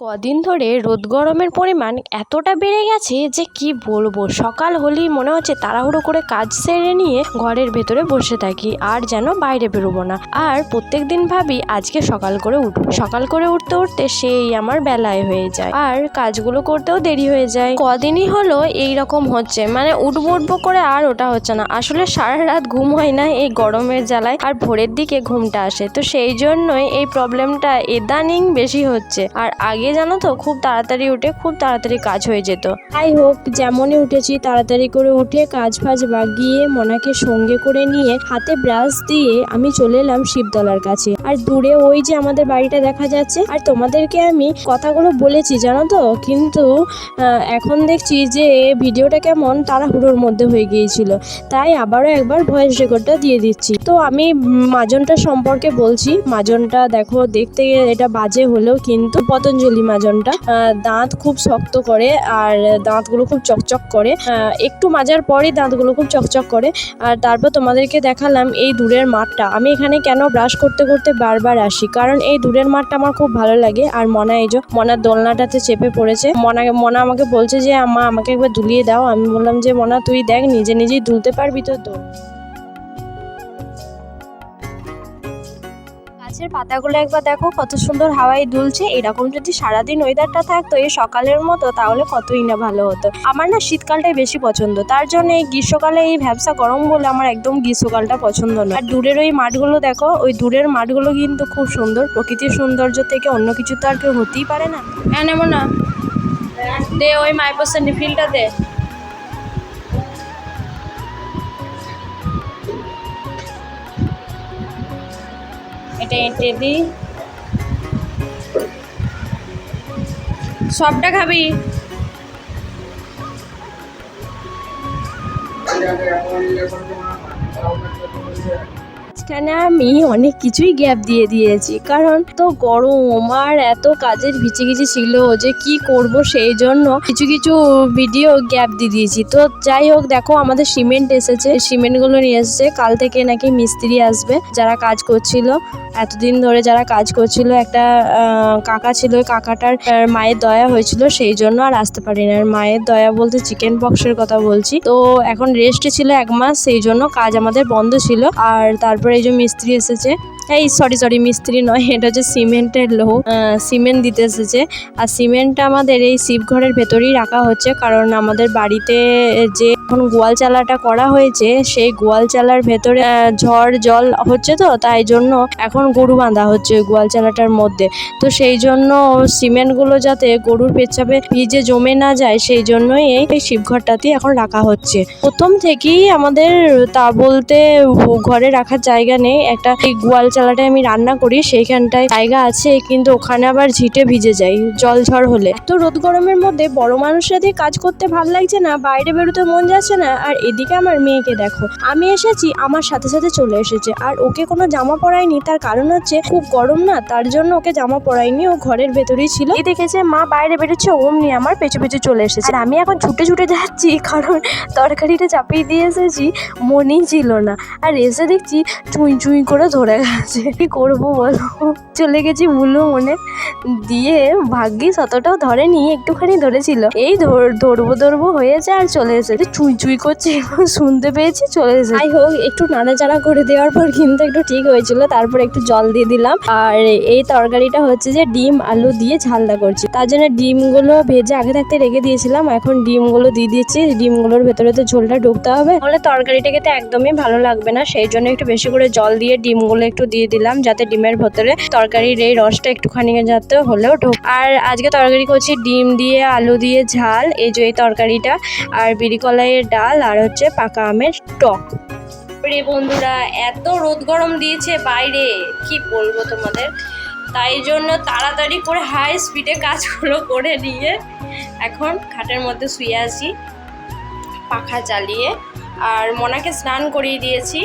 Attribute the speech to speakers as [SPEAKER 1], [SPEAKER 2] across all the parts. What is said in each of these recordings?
[SPEAKER 1] কদিন ধরে রোদ গরমের পরিমাণ এতটা বেড়ে গেছে যে কি বলবো। সকাল হলেই মনে হচ্ছে তাড়াহুড়ো করে কাজ সেরে নিয়ে ঘরের ভেতরে বসে থাকি, আর যেন বাইরে বেরোবো না। আর প্রত্যেক দিন ভাবি আজকে সকাল করে উঠবো, সকাল করে উঠতে উঠতে সেই আমার বেলায় হয়ে যায়, আর কাজগুলো করতেও দেরি হয়ে যায়। কদিনই হলো এই রকম হচ্ছে, মানে উঠবো উঠবো করে আর ওটা হচ্ছে না। আসলে সারা রাত ঘুম হয় না এই গরমের জ্বালায়, আর ভোরের দিকে ঘুমটা আসে, তো সেই জন্যই এই প্রবলেমটা ইদানিং বেশি হচ্ছে। আর আগে জানো তো খুব তাড়াতাড়ি উঠে খুব তাড়াতাড়ি কাজ হয়ে যেত। যাই হোক, যেমনই উঠেছি তাড়াতাড়ি করে উঠে কাজ ফাজ বাগিয়ে মনাকে সঙ্গে করে নিয়ে হাতে ব্রাশ দিয়ে আমি চলে এলাম শিবতলার কাছে। আর দূরে ওই যে আমাদের বাড়িটা দেখা যাচ্ছে, আর তোমাদেরকে আমি কথাগুলো বলেছি জানো তো, কিন্তু এখন দেখছি যে ভিডিওটা কেমন তাড়াহুড়োর মধ্যে হয়ে গিয়েছিল, তাই আবারও একবার ভয়েস রেকর্ডটা দিয়ে দিচ্ছি। তো আমি মাজনটা সম্পর্কে বলছি। মাজনটা দেখো, দেখতে এটা বাজে হলেও কিন্তু পতঞ্জলি মাজনটা দাঁত খুব শক্ত করে, আর দাঁতগুলো খুব চকচক করে। একটু মাজার পরই দাঁতগুলো খুব চকচক করে। আর তারপর তোমাদেরকে দেখালাম এই দূরের মাঠটা। আমি এখানে কেন ব্রাশ করতে করতে বারবার আসি, কারণ এই দূরের মাঠটা আমার খুব ভালো লাগে। আর মনা এই যে মনার দোলনাটাতে চেপে পড়েছে। মনা আমাকে বলছে যে আমাকে একবার দুলিয়ে দাও। আমি বললাম যে মনা তুই দেখ নিজে নিজেই দুলতে পারবি তো দোল। গাছের পাতাগুলো একবার দেখো কত সুন্দর হাওয়ায় দুলছে। এরকম যদি সারাদিন ওয়েদারটা থাকতো এই সকালের মতো, তাহলে কতই না ভালো হতো। আমার না শীতকালটাই বেশি পছন্দ, তার জন্য এই গ্রীষ্মকালে এই ভ্যাবসা গরম বলে আমার একদম গ্রীষ্মকালটা পছন্দ নয়। আর দূরের ওই মাঠগুলো দেখো, ওই দূরের মাঠগুলো কিন্তু খুব সুন্দর। প্রকৃতির সৌন্দর্য থেকে অন্য কিছু তো আর কেউ হতেই পারে না। হ্যাঁ নেব না, দে ওই মাইপোসের রিফিলটা দে। এটা এঁটে দিই, সবটা খাবি? মাঝখানে আমি অনেক কিছুই গ্যাপ দিয়ে দিয়েছি, কারণ তো গরম আর এত কাজের ভিচিগিচি ছিল যে কি করব, সেই জন্য কিছু কিছু ভিডিও গ্যাপ দিয়ে দিয়েছি। তো যাই হোক, দেখো আমাদের সিমেন্ট এসেছে, সিমেন্টগুলো নিয়ে এসেছে। কাল থেকে নাকি মিস্ত্রি আসবে যারা কাজ করছিল, এতদিন ধরে যারা কাজ করছিল। একটা কাকা ছিল, ওই কাকাটার মায়ের দয়া হয়েছিল, সেই জন্য আর আসতে পারিনি। আর মায়ের দয়া বলতে চিকেন পক্সের কথা বলছি। তো এখন রেস্টে ছিল 1 মাস, সেই জন্য কাজ আমাদের বন্ধ ছিল। আর তারপরে এই যে মিস্ত্রি এসেছে, এই সরি মিস্ত্রি নয়, এটা হচ্ছে সিমেন্টের লোক, সিমেন্ট দিতে এসেছে। আর সিমেন্টটা আমাদের এই শিবঘরের ভেতরেই রাখা হচ্ছে, কারণ আমাদের বাড়িতে যে এখন গোয়াল চালাটা করা হয়েছে, সেই গোয়াল চালার ভেতরে ঝড় জল হচ্ছে, তো তাই জন্য এখন গরু বাঁধা হচ্ছে গোয়াল চালাটার মধ্যে। তো সেই জন্য সিমেন্টগুলো যাতে গরুর পেচ্ছাপে ভিজে জমে না যায়, সেই জন্যই এই শিবঘরটাতেই এখন রাখা হচ্ছে। প্রথম থেকেই আমাদের তা বলতে ঘরে রাখার জায়গা নেই। একটা এই গোয়াল চালাটায় আমি রান্না করি, সেইখানটায় জায়গা আছে, কিন্তু ওখানে আবার ঝিটে ভিজে যায় জল ঝড় হলে। তো রোদ গরমের মধ্যে বড় মানুষরা দিয়ে কাজ করতে ভালো লাগছে না, বাইরে বেরোতে মন যাচ্ছে না। আর এদিকে আমার মেয়েকে দেখো, আমি এসেছি আমার সাথে সাথে চলে এসেছে, আর ওকে কোনো জামা পরাইনি। তার কারণ হচ্ছে খুব গরম না, তার জন্য ওকে জামা পরাইনি, ও ঘরের ভেতরেই ছিল। এই দেখেছে মা বাইরে বেরোচ্ছে, অমনি আমার পেছু পেছু চলে এসেছে। আর আমি এখন ছুটে ছুটে যাচ্ছি, কারণ তরকারিটা চাপিয়ে দিয়ে এসেছি, মনেই ছিল না। আর এসে দেখছি চুই চুই করে ধরে গেছে। কি করবো বলো, চলে গেছি ভুলো মনে দিয়ে। ভাগ্যিস অতটাও ধরেনি, একটুখানি ধরেছিল। এই ধরবো হয়েছে আর চলে এসেছে, চুই চুই করছে, শুনতে পেয়েছি চলে এসেছে। যাই হোক, একটু নাড়াচাড়া করে দেওয়ার পর কিন্তু একটু ঠিক হয়েছিল। তারপর একটু জল দিয়ে দিলাম। আর এই তরকারিটা হচ্ছে যে ডিম আলু দিয়ে ঝালদা করছি, তার জন্য ডিমগুলো ভেজে আগে থাকতে রেখে দিয়েছিলাম। এখন ডিমগুলো দিয়ে দিচ্ছি, ডিমগুলোর ভেতরে তো ঝোলটা ঢুকতে হবে, তাহলে তরকারিটা খেতে একদমই ভালো লাগবে না। সেই জন্য একটু বেশি করে জল দিয়ে ডিমগুলো একটু দিয়ে দিলাম, যাতে ডিমের ভেতরে তরকারির এই রসটা একটুখানি যাতে হলেও ঢোক। আর আজকে তরকারি করছি ডিম দিয়ে আলু দিয়ে ঝাল, এই যে এই তরকারিটা, আর বিড়ি কলাইয়ের ডাল, আর হচ্ছে পাকা আমের টক। রে বন্ধুরা, এত রোদ গরম দিয়েছে বাইরে, কি বলবো তোমাদের। তাই জন্য তাড়াতাড়ি করে হাই স্পিডে কাজগুলো করে নিয়ে এখন খাটের মধ্যে শুয়ে আছি পাখা চালিয়ে। আর মনাকে স্নান করিয়ে দিয়েছি,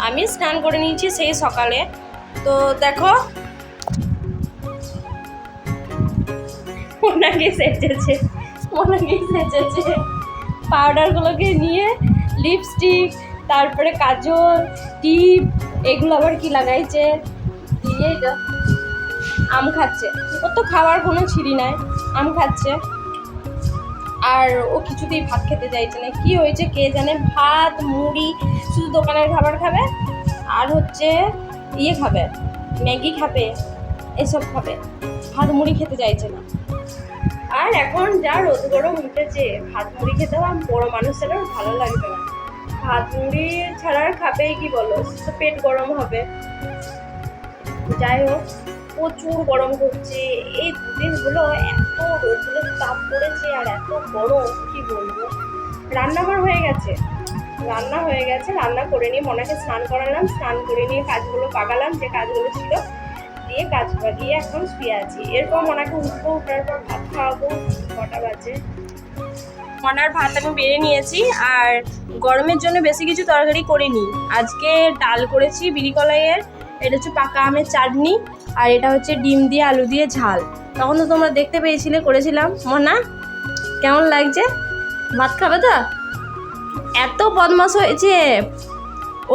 [SPEAKER 1] আমি স্নান করে নিয়েছি সেই সকালে। তো দেখো মোনাকে সেজেছে, পাউডারগুলোকে নিয়ে লিপস্টিক, তারপরে কাজল, টিপ, এগুলো আবার কি লাগাইছে, দিয়েই তো আম খাচ্ছে। ওর তো খাওয়ার কোনো ছিঁড়ি নাই, আম খাচ্ছে। আর ও কিছুতেই ভাত খেতে চাইছে না, কি হয়েছে কে জানে। ভাত মুড়ি শুধু দোকানের খাবার খাবে, আর হচ্ছে ইয়ে খাবে, ম্যাগি খাবে, এসব খাবে, ভাত মুড়ি খেতে চাইছে না। আর এখন যা রোদ গরম উঠেছে, ভাত মুড়ি খেতে বড় মানুষেরও ভালো লাগবে না। ভাত মুড়ি ছাড়া আর খাবেই কি বলো, তো পেট গরম হবে। যাই হোক, প্রচুর গরম করছে এই দুদিন হলো, এত রোদের তাপ পড়েছে আর এত গরম, কি বলবো। রান্না আমার হয়ে গেছে, রান্না করে নিয়ে মনাকে স্নান করালাম, স্নান করে নিয়ে কাজগুলো পাকালাম, যে কাজগুলো ছিল দিয়ে কাজ পাকিয়ে এখন শুয়ে আছি। এরপর মনাকে উঠবো, উঠার পর ভাত খাওয়াবো। 9টা বাজে। মনার ভাত আমি বেড়ে নিয়েছি, আর গরমের জন্য বেশি কিছু তরকারি করিনি। আজকে ডাল করেছি বিড়ি কলাইয়ের, এটা হচ্ছে পাকা আমের চাটনি, আর এটা হচ্ছে ডিম দিয়ে আলু দিয়ে ঝাল। তখন তো তোমরা দেখতে পেয়েছিলে, করেছিলাম। মনা কেমন লাগছে? ভাত খাবে তো? এত বদমাশ হয়েছে,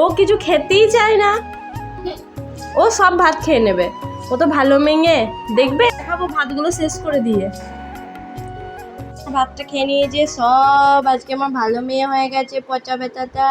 [SPEAKER 1] ও কিছু খেতেই চায় না, ও সব ভাত খেয়ে নেবে। ও তো ভালো মেয়ে, দেখবে খাবো ভাতগুলো শেষ করে দিয়ে। ভাতটা খেয়ে নিয়ে যে সব আজকে আমার ভালো মেয়ে হয়ে গেছে, পচা বেচাটা।